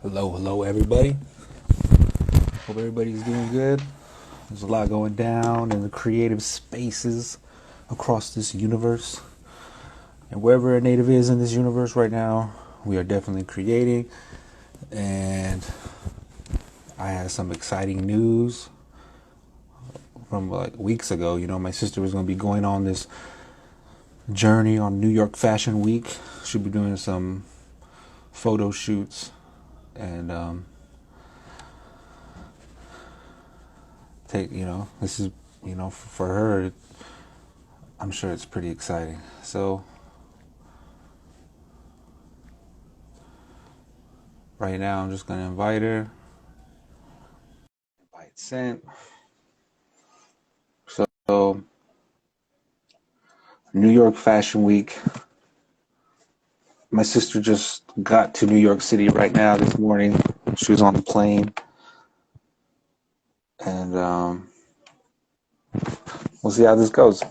Hello, everybody. Hope everybody's doing good. There's a lot going down in the creative spaces across this universe. And wherever a native is in this universe right now, we are definitely creating. And I had some exciting news from like weeks ago. You know, my sister was going to be going on this journey on New York Fashion Week. She'll be doing some photo shoots and this is, for her, I'm sure it's pretty exciting. So right now, I'm just gonna invite her. Invite sent. So New York Fashion Week. My sister just got to New York City right now this morning. She was on the plane, and we'll see how this goes.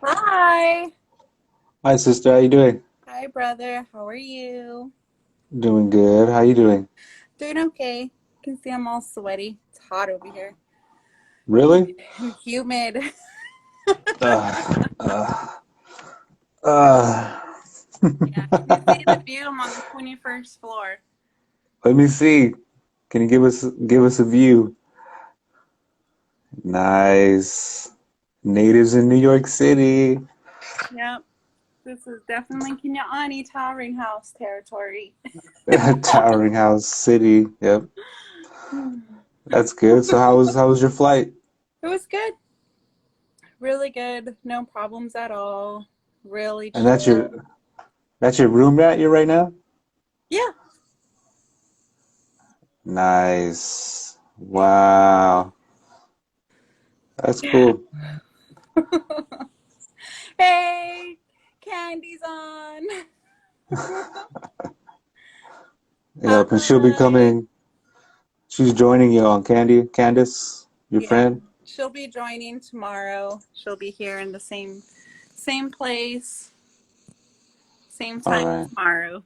Hi. Hi, sister. How you doing? Hi, brother. How are you? Doing good. How you doing? Doing okay. You can see I'm all sweaty. It's hot over here Really? and humid. Uh, uh, uh. Yeah. Can you see the view? I'm on the 21st floor. Let me see. Can you give us a view? Nice. Natives in New York City. Yep. This is definitely Kenyani Towering House territory. Towering House City. Yep. That's good. So how was your flight? It was good. Really good. No problems at all. Really And that's your chill. that's your room at you right now? Yeah. Nice. Yeah. Wow. That's cool. Hey, candy's on. Yep, and she'll be Hi. coming. She's joining you on Candace, your Yeah, friend. she'll be joining tomorrow. She'll be here in the same place, same All time right. tomorrow.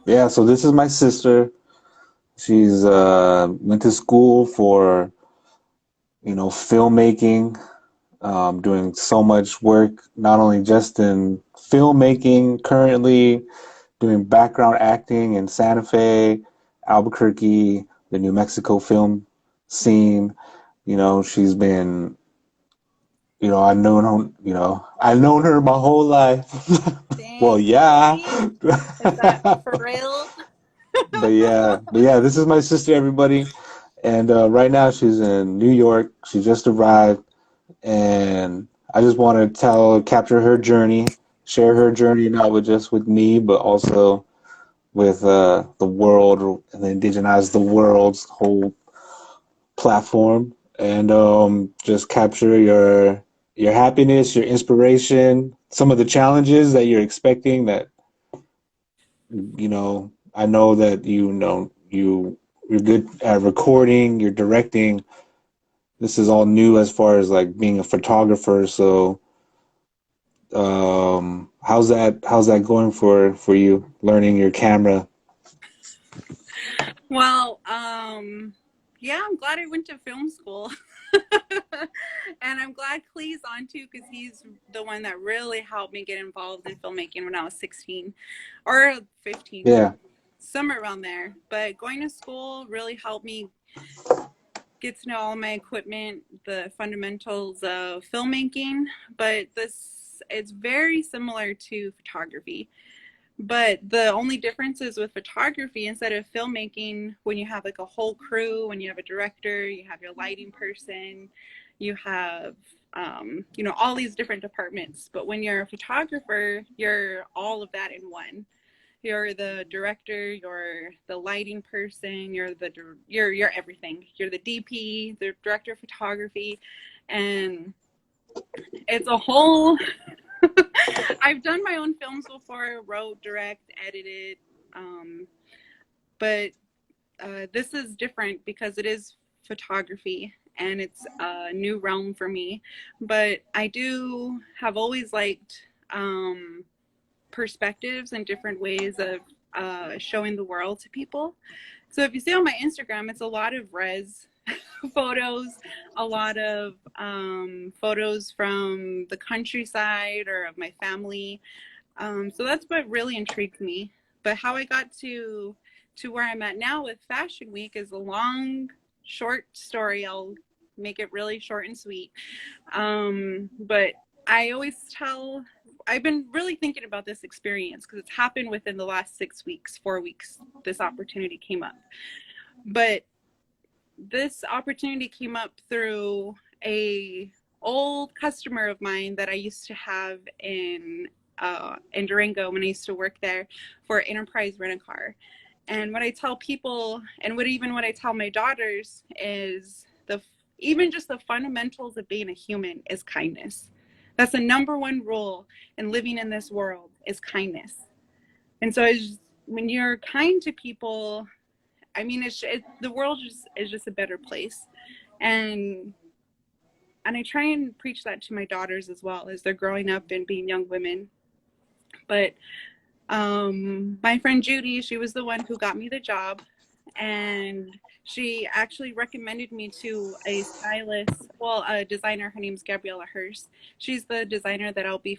Yeah, so this is my sister. She's went to school for, filmmaking, doing so much work, not only just in filmmaking currently, doing background acting in Santa Fe, Albuquerque, the New Mexico film scene. She's been, I've known her my whole life. Well, Dang, yeah. really? Is that for real? but yeah, this is my sister, everybody. And right now she's in New York. She just arrived, and I just want to capture her journey, share her journey, not with me, but also with the world and the Indigenize the World's whole platform, and just capture your happiness, your inspiration, some of the challenges that you're expecting. That I know that you're good at recording, you're directing. This is all new as far as like being a photographer. So, how's that going for you learning your camera? Well, yeah, I'm glad I went to film school. And I'm glad Clee's on too, because he's the one that really helped me get involved in filmmaking when I was 16 or 15, Yeah. somewhere around there. But going to school really helped me get to know all my equipment, the fundamentals of filmmaking. But this it's very similar to photography. But the only difference is with photography, instead of filmmaking, when you have like a whole crew, when you have a director, you have your lighting person, you have all these different departments. But when you're a photographer, you're all of that in one. You're the director, you're the lighting person, you're everything. You're the DP, the director of photography, and it's a whole. I've done my own films before, wrote, direct, edited, um, but this is different because it is photography and it's a new realm for me. But I do have always liked perspectives and different ways of showing the world to people. So if you see on my Instagram, it's a lot of res photos, a lot of photos from the countryside or of my family. So that's what really intrigued me. But how I got to where I'm at now with Fashion Week is a long, short story. I'll make it really short and sweet. But I always tell, I've been really thinking about this experience because it's happened within the last 6 weeks, 4 weeks. This opportunity came up. But this opportunity came up through a old customer of mine that I used to have in Durango when I used to work there for Enterprise Rent-A-Car. And what I tell people, and what I tell my daughters, is even just the fundamentals of being a human is kindness. That's the number one rule in living in this world is kindness. And so when you're kind to people, I mean, the world is just a better place. And I try and preach that to my daughters as well as they're growing up and being young women. But my friend Judy, she was the one who got me the job, and she actually recommended me to a stylist, well, a designer. Her name's Gabriella Hurst. She's the designer that I'll be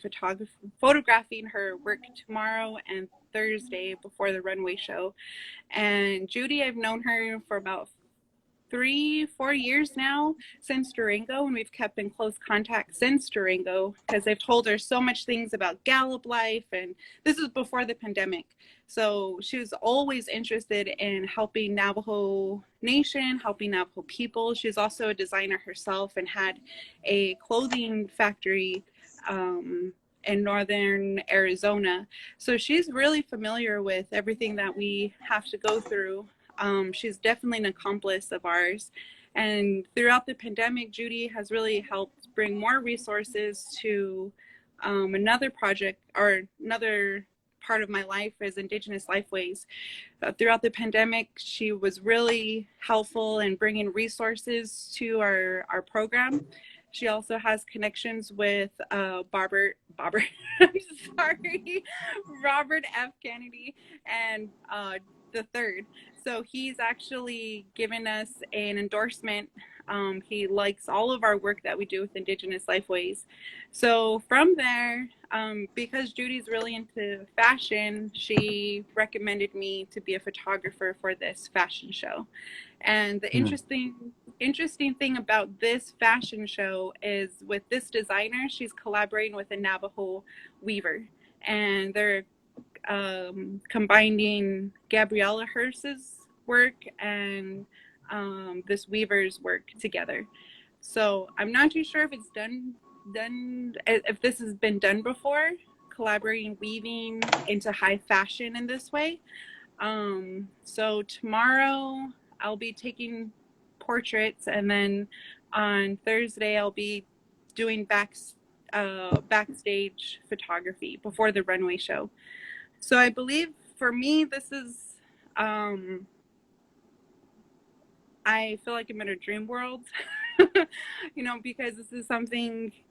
photographing her work tomorrow and Thursday before the runway show. And Judy, I've known her for about 3-4 years now, since Durango, and we've kept in close contact since Durango because I've told her so much things about Gallup life, and this is before the pandemic. So she was always interested in helping Navajo Nation, helping Navajo people. She's also a designer herself and had a clothing factory in northern Arizona. So she's really familiar with everything that we have to go through. She's definitely an accomplice of ours. And throughout the pandemic, Judy has really helped bring more resources to another project, or another part of my life is Indigenous Lifeways. Throughout the pandemic, she was really helpful in bringing resources to our program. She also has connections with I'm sorry, Robert F. Kennedy and the third. So he's actually given us an endorsement. He likes all of our work that we do with Indigenous Lifeways. So from there, because Judy's really into fashion, she recommended me to be a photographer for this fashion show. And the interesting thing about this fashion show is with this designer, she's collaborating with a Navajo weaver, and they're combining Gabriella Hurst's work and this weaver's work together. So I'm not too sure if it's done if this has been done before, collaborating weaving into high fashion in this way. So tomorrow I'll be taking portraits, and then on Thursday I'll be doing backstage photography before the runway show. So I believe for me, this is, I feel like I'm in a dream world, because this is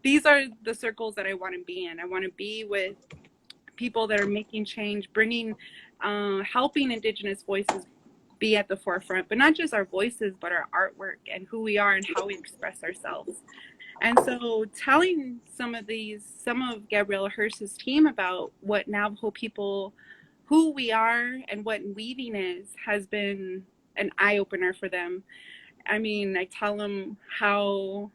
these are the circles that I want to be in. I want to be with people that are making change, helping Indigenous voices be at the forefront, but not just our voices, but our artwork and who we are and how we express ourselves. And so telling some of Gabriella Hurst's team about what Navajo people, who we are and what weaving is, has been an eye-opener for them. I mean, I tell them how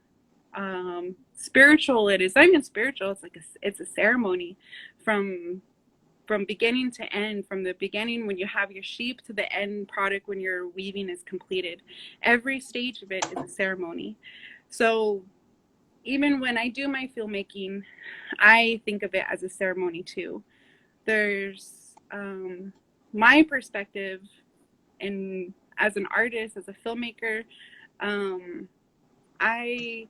spiritual it is. Not even spiritual, it's a ceremony from beginning to end, from the beginning when you have your sheep to the end product when your weaving is completed. Every stage of it is a ceremony. So even when I do my filmmaking, I think of it as a ceremony too. There's my perspective, and as an artist, as a filmmaker, I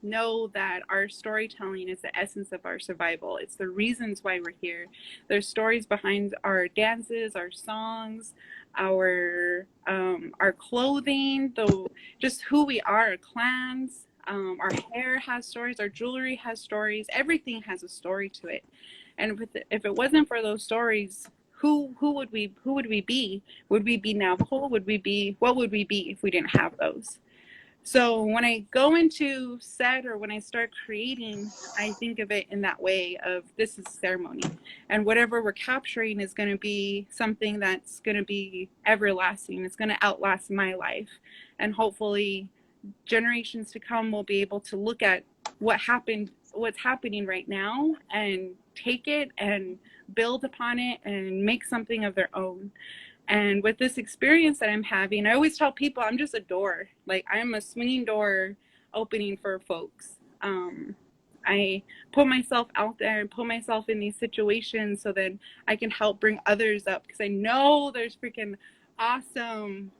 know that our storytelling is the essence of our survival. It's the reasons why we're here. There's stories behind our dances, our songs, our clothing, just who we are, our clans. Our hair has stories, our jewelry has stories, everything has a story to it. And if it wasn't for those stories, who would we be? Would we be Navajo? Would we be, what would we be if we didn't have those? So when I go into set or when I start creating, I think of it in that way of this is ceremony. And whatever we're capturing is going to be something that's going to be everlasting. It's going to outlast my life. And hopefully generations to come will be able to look at what's happening right now and take it and build upon it and make something of their own. And with this experience that I'm having, I always tell people I'm just a door. Like I'm a swinging door opening for folks. I put myself out there and put myself in these situations so that I can help bring others up, because I know there's freaking awesome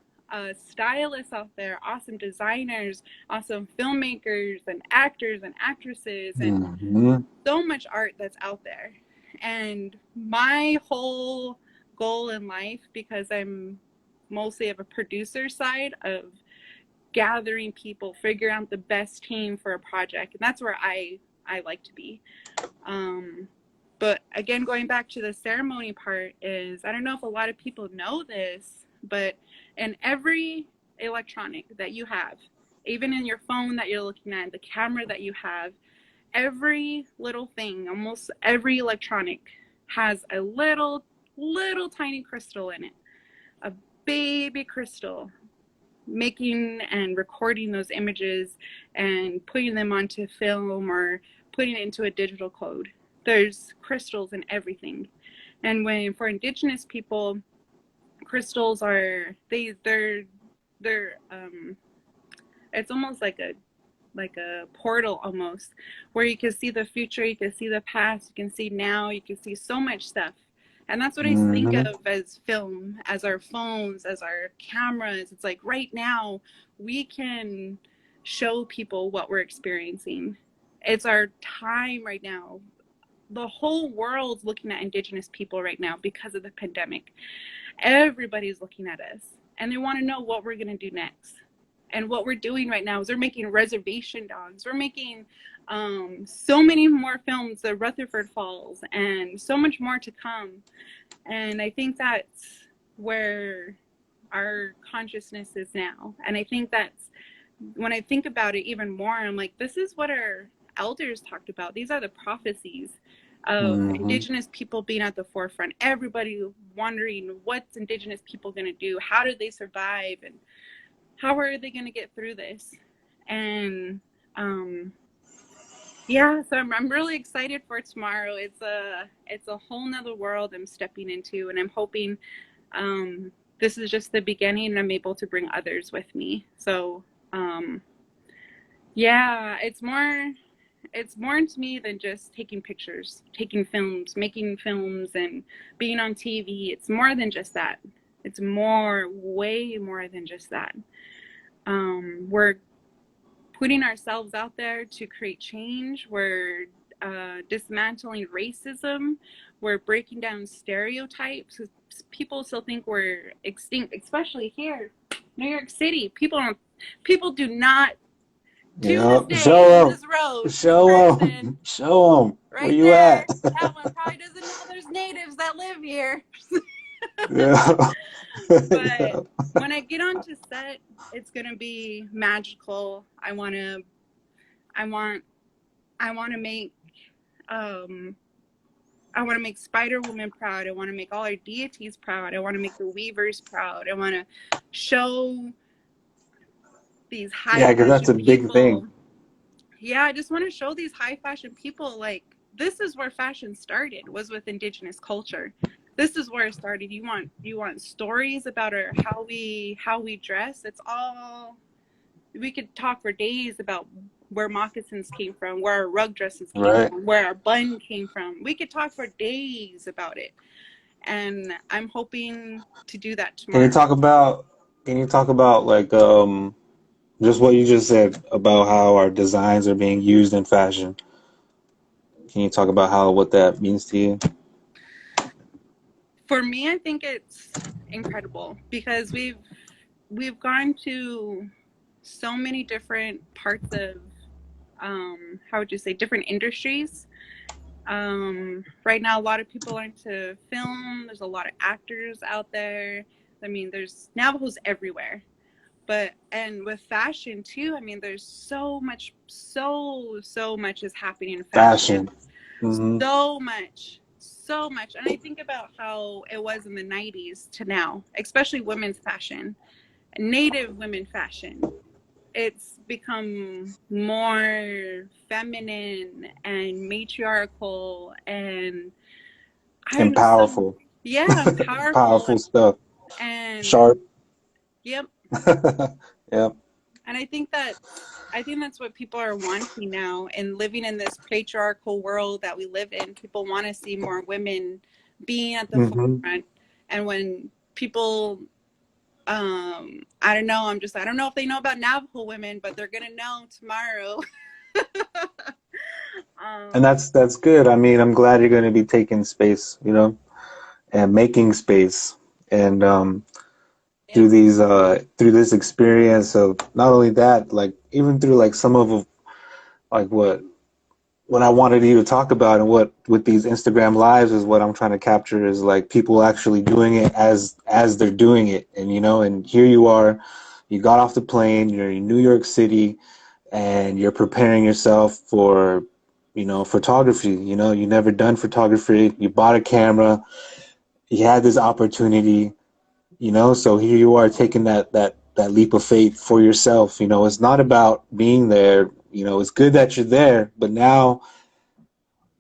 stylists out there, awesome designers, awesome filmmakers and actors and actresses, and Mm-hmm. so much art that's out there. And my whole goal in life, because I'm mostly of a producer side of gathering people, figuring out the best team for a project, and that's where I like to be. But again, going back to the ceremony part, is I don't know if a lot of people know this, but in every electronic that you have, even in your phone that you're looking at, the camera that you have, every little thing, almost every electronic has a little tiny crystal in it, a baby crystal, making and recording those images and putting them onto film or putting it into a digital code. There's crystals in everything. And when for indigenous people, crystals are they're it's almost like a portal almost, where you can see the future, you can see the past, you can see now, you can see so much stuff. And that's what I think Mm-hmm. of as film, as our phones, as our cameras. It's like right now we can show people what we're experiencing. It's our time right now. The whole world's looking at indigenous people right now because of the pandemic. Everybody's looking at us and they want to know what we're going to do next. And what we're doing right now is we're making reservation dogs. We're making so many more films, the Rutherford Falls, and so much more to come. And I think that's where our consciousness is now. And I think that's when I think about it even more, I'm like, this is what our elders talked about. These are the prophecies of Mm-hmm. indigenous people being at the forefront. Everybody wondering what's indigenous people going to do? How do they survive? And how are they going to get through this? And yeah, so I'm really excited for tomorrow. It's a whole nother world I'm stepping into, and I'm hoping this is just the beginning and I'm able to bring others with me. So yeah, it's more to me than just taking pictures, taking films, making films and being on TV. It's more than just that. It's more, way more than just that. We're putting ourselves out there to create change. We're dismantling racism. We're breaking down stereotypes. People still think we're extinct, especially here, New York City. People do not, to this Yeah. day in Show this road, them. this Show person them. Show them. Where right you there, at? that one probably doesn't know there's natives that live here. Yeah. But Yeah. when I get onto set, it's gonna be magical. I want I want to make um I want to make Spider Woman proud. I want to make all our deities proud. I want to make the weavers proud. I want to show these high Yeah, because that's fashion a big thing. people. Yeah, I just want to show these high fashion people, like, this is where fashion started, was with indigenous culture. This is where it started. You want stories about our how we dress. It's all, we could talk for days about where moccasins came from, where our rug dresses came Right. from, where our bun came from. We could talk for days about it. And I'm hoping to do that Can you tomorrow. talk about can you talk about like just what you just said about how our designs are being used in fashion? Can you talk about how what that means to you? For me, I think it's incredible because we've gone to so many different parts of how would you say, different industries. Right now, a lot of people are into film. There's a lot of actors out there. I mean, there's Navajos everywhere. But and with fashion too, I mean, there's so much, so much is happening in fashion. Fashion. Hmm. So much. And I think about how it was in the 90s to now, especially women's fashion, Native women fashion. It's become more feminine and matriarchal, and And I'm so, powerful. yeah, powerful. Powerful stuff. And Sharp. yep. Yep. And I think that's what people are wanting now, and living in this patriarchal world that we live in. People want to see more women being at the Hmm. forefront. And when people, I don't know, I don't know if they know about Navajo women, but they're gonna know tomorrow. And um, that's good. I mean, I'm glad you're going to be taking space, and making space, and yep, through through this experience of not only that, like even through like some of like what I wanted you to talk about, and what with these Instagram lives is what I'm trying to capture is like people actually doing it as they're doing it. And and here you are, you got off the plane, you're in New York City, and you're preparing yourself for photography. You never done photography, you bought a camera, you had this opportunity, so here you are taking that leap of faith for yourself. It's not about being there. It's good that you're there, but now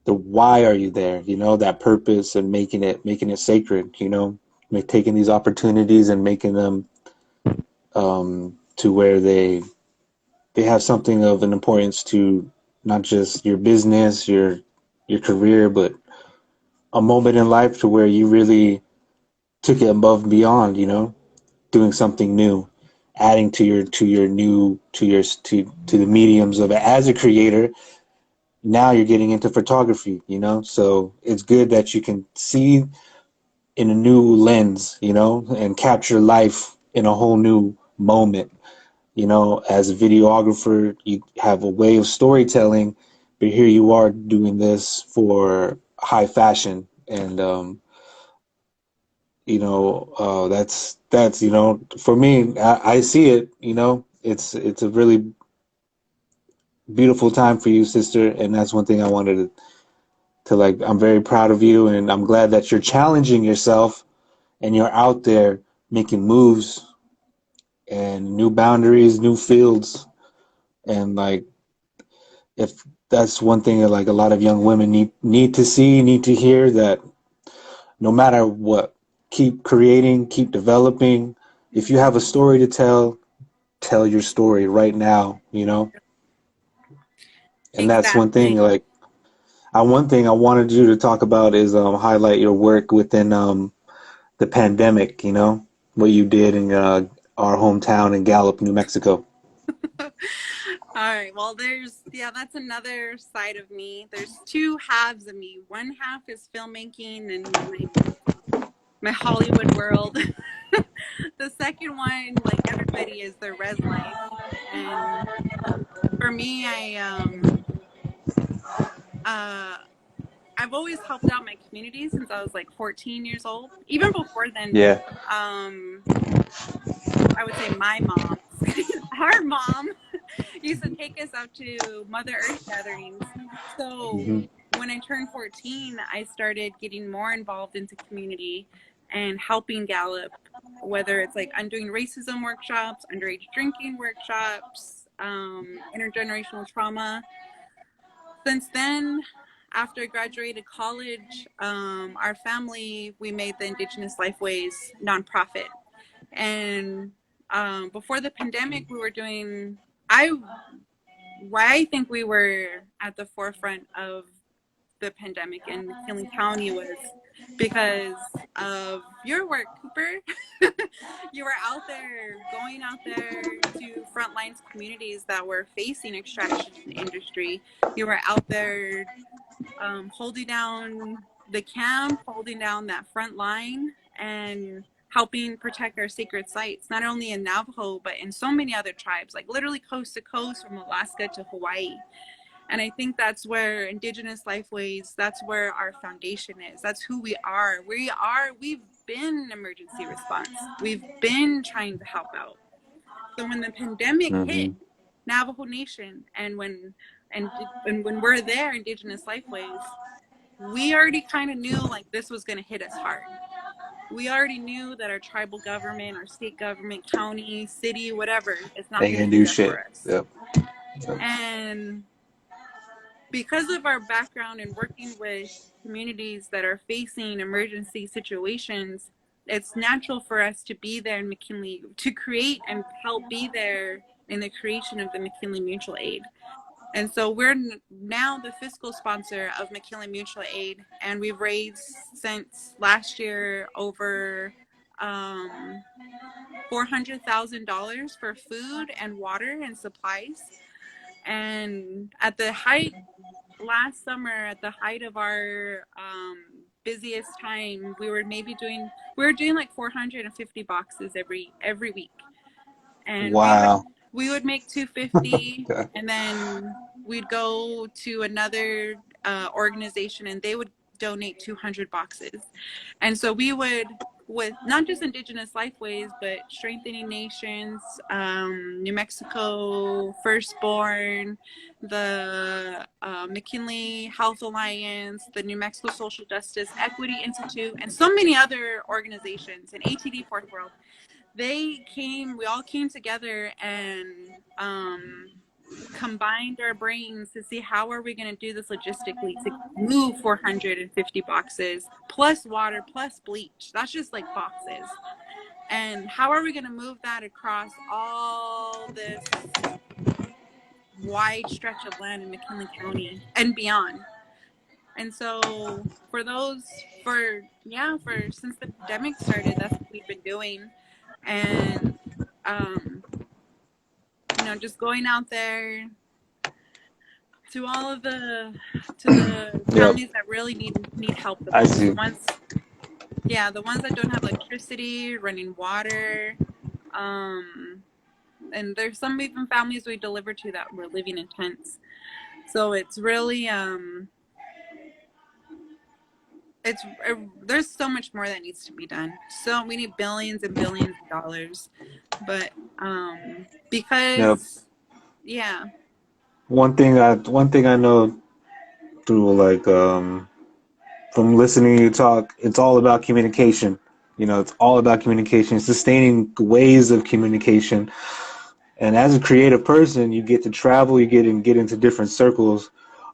the why are you there, that purpose, and making it sacred, taking these opportunities and making them to where they have something of an importance to not just your business, your career, but a moment in life to where you really took it above and beyond, doing something new, adding to the mediums of it as a creator. Now you're getting into photography, so it's good that you can see in a new lens, and capture life in a whole new moment. As a videographer, you have a way of storytelling, but here you are doing this for high fashion. And that's for me, I see it. It's a really beautiful time for you, sister, and that's one thing I wanted to like. I'm very proud of you, and I'm glad that you're challenging yourself and you're out there making moves and new boundaries, new fields. And like, if that's one thing that like a lot of young women need to see, need to hear, that no matter what, keep creating, keep developing. If you have a story to tell, tell your story right now, and that's one thing. exactly. Like, one thing I wanted you to talk about is highlight your work within the pandemic. What you did in our hometown in Gallup, New Mexico. All right. Well, yeah, that's another side of me. There's two halves of me. One half is filmmaking and my Hollywood world. The second one, like everybody, is their res life. And for me, uh I've always helped out my community since I was like 14 years old. Even before then, Yeah. um I would say my mom, our mom, used to take us out to Mother Earth gatherings. So Hmm. when I turned 14, I started getting more involved into community and helping Gallup, whether it's like undoing racism workshops, underage drinking workshops, intergenerational trauma. Since then, after I graduated college, our family, we made the Indigenous Lifeways nonprofit. And before the pandemic, we were doing, I why I think we were at the forefront of the pandemic in McKinley County was because of your work, Cooper. You were out there, going out there to frontlines communities that were facing extraction industry. You were out there holding down the camp, holding down that front line, and helping protect our sacred sites, not only in Navajo, but in so many other tribes, like literally coast to coast from Alaska to Hawaii. And I think that's where Indigenous Lifeways, that's where our foundation is. That's who we are. We've been emergency response. We've been trying to help out. So when the pandemic hit Mm-hmm. Navajo Nation, and when we're there, Indigenous Lifeways, we already kind of knew like this was going to hit us hard. We already knew that our tribal government, our state government, county, city, whatever, is not They going to can be do there shit. for us. Yep. Yep. And because of our background in working with communities that are facing emergency situations, it's natural for us to be there in McKinley, to create and help be there in the creation of the McKinley Mutual Aid. And so we're now the fiscal sponsor of McKinley Mutual Aid, and we've raised since last year over $400,000 for food and water and supplies. And at the height last summer, at the height of our busiest time, we were doing like 450 boxes every week, and Wow. we would make 250, Okay. and then we'd go to another organization and they would donate 200 boxes. And so we would, with not just Indigenous Lifeways, but Strengthening Nations, New Mexico Firstborn, the McKinley Health Alliance, the New Mexico Social Justice Equity Institute, and so many other organizations, and ATD Fourth World, we all came together and combined our brains to see how are we going to do this logistically to move 450 boxes plus water plus bleach. That's just like boxes. And how are we going to move that across all this wide stretch of land in McKinley County and beyond? And so since the pandemic started, that's what we've been doing. And just going out there to all of the Yep. families that really need help the I most. see. The ones that don't have electricity, running water, and there's some even families we deliver to that were living in tents. So it's really there's so much more that needs to be done. So we need billions and billions of dollars, but Yep. because yeah. One thing I know through like from listening to you talk, it's all about communication. It's all about communication, sustaining ways of communication. And as a creative person, you get to travel, you get into different circles,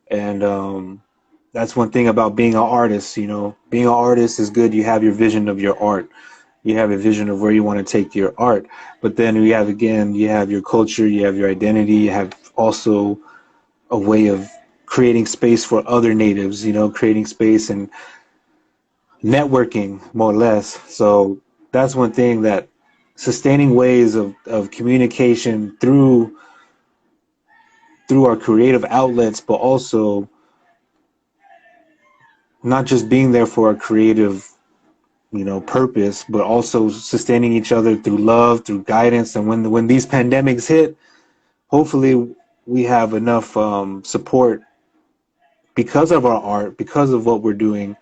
and that's one thing about being an artist. Being an artist is good. You have your vision of your art. You have a vision of where you want to take your art. But then you have your culture, you have your identity, you have also a way of creating space for other natives, creating space and networking more or less. So that's one thing, that sustaining ways of communication through our creative outlets, but also not just being there for our creative, purpose, but also sustaining each other through love, through guidance. And when these pandemics hit, hopefully we have enough support because of our art, because of what we're doing,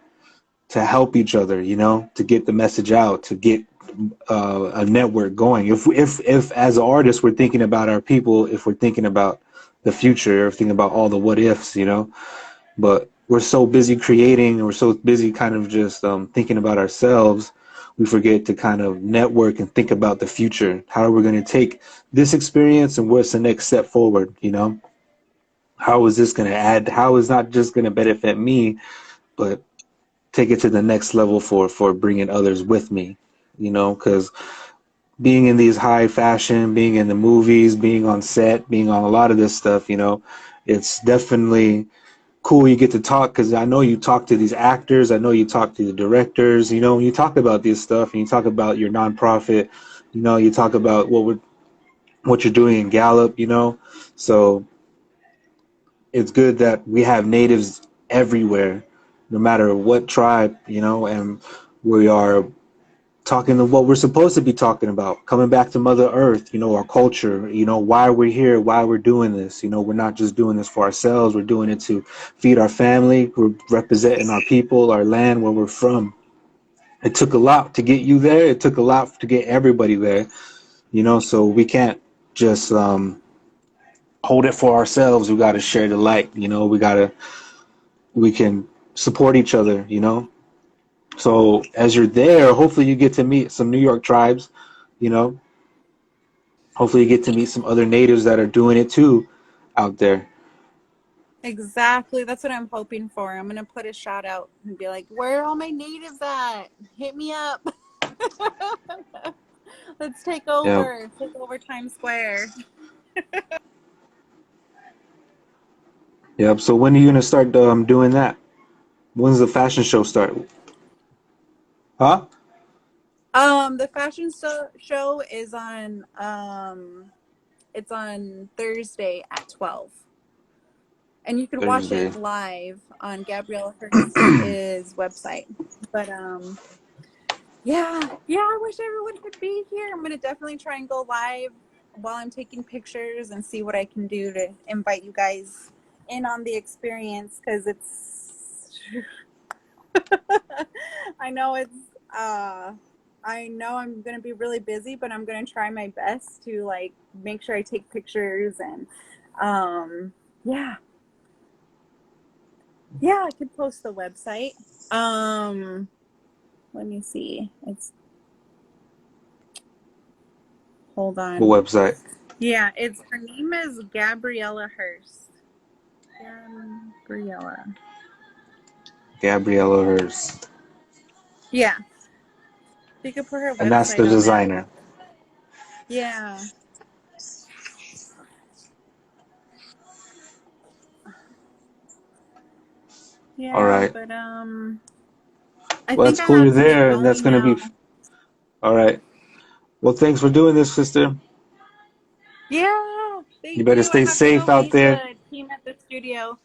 to help each other, to get the message out, to get a network going. If as artists we're thinking about our people, if we're thinking about the future, if thinking about all the what ifs, but we're so busy creating, and we're so busy kind of just thinking about ourselves, we forget to kind of network and think about the future. How are we going to take this experience, and what's the next step forward? How is this going to add? How is not just going to benefit me, but take it to the next level for bringing others with me, because being in these high fashion, being in the movies, being on set, being on a lot of this stuff, it's definitely cool. You get to talk, because I know you talk to these actors, I know you talk to the directors, when you talk about this stuff and you talk about your nonprofit, you talk about what you're doing in Gallup, so it's good that we have natives everywhere, no matter what tribe, and we are talking to what we're supposed to be talking about, coming back to Mother Earth, our culture, why we're here, why we're doing this. We're not just doing this for ourselves, we're doing it to feed our family, we're representing our people, our land, where we're from. It took a lot to get you there, it took a lot to get everybody there, so we can't just hold it for ourselves. We got to share the light, we can support each other, So as you're there, hopefully you get to meet some New York tribes, you know. Hopefully you get to meet some other natives that are doing it too out there. Exactly. That's what I'm hoping for. I'm going to put a shout out and be like, where are all my natives at? Hit me up. Let's take Yeah. over. Take over Times Square. Yep. So when are you gonna start doing that? When's the fashion show start? Huh? The fashion show is on it's on Thursday at 12. And you can watch Thursday. it live on Gabrielle Hurst's website. But yeah, I wish everyone could be here. I'm gonna definitely try and go live while I'm taking pictures and see what I can do to invite you guys in on the experience, because it's I know it's I know I'm gonna be really busy, but I'm gonna try my best to like make sure I take pictures and yeah. Yeah, I could post the website. Let me see. Hold What on. website? Yeah, her name is Gabriella Hurst. Gabriella. Gabriella Hurst. Yeah, you could put her And that's the website on there. designer. Yeah. All Yeah, right. but I Well, think that's I cool you're have to get there, and that's going gonna be now. all right. Well, thanks for doing this, sister. Yeah, You thank better you. I stay have to safe go out meet there. the team at the studio.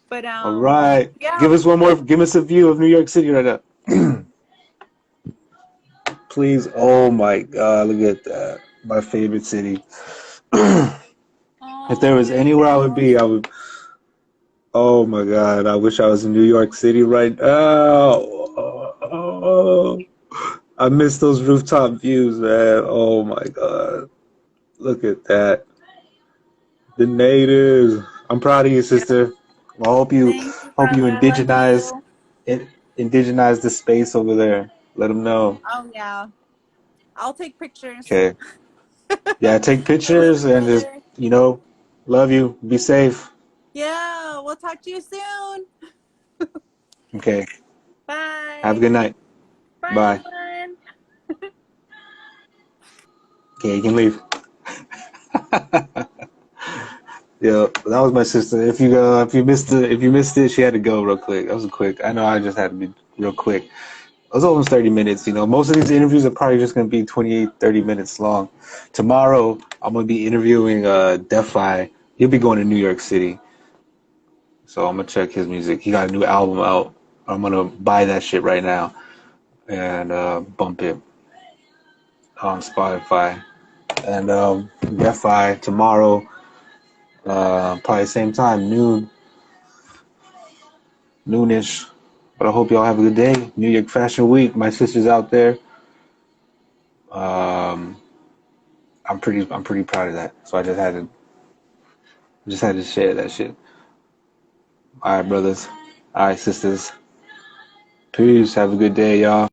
But All right. yeah, Give us one more. Give us a view of New York City right now. Please. Oh my God, look at that. My favorite city. If there oh, was there you anywhere I would go. be, I would. Oh my God, I wish I was in New York City right now. Oh, I miss those rooftop views, man. Oh my God, look at that. The natives. I'm proud of you, Yeah. sister. I hope you Thank you, hope you brother. I love indigenize you. it, indigenize the space over there. Let them know. Oh yeah. I'll take pictures. Okay. Yeah, take I love pictures you, and just brother. love you. Be safe. Yeah, we'll talk to you soon. Okay. Have a Bye. good night. Bye, Bye. everyone. Okay, you can leave. Yeah, that was my sister. If you missed it, she had to go real quick. That was quick. I know I just had to be real quick. It was almost 30 minutes. Most of these interviews are probably just going to be 28, 30 minutes long. Tomorrow, I'm going to be interviewing Defi. He'll be going to New York City. So I'm going to check his music. He got a new album out. I'm going to buy that shit right now and bump it on Spotify. And Defi tomorrow, probably same time, noonish. But I hope y'all have a good day. New York Fashion Week. My sister's out there. Um, I'm pretty proud of that. So I just had to share that shit. All right, brothers. All right, sisters. Peace. Have a good day, y'all.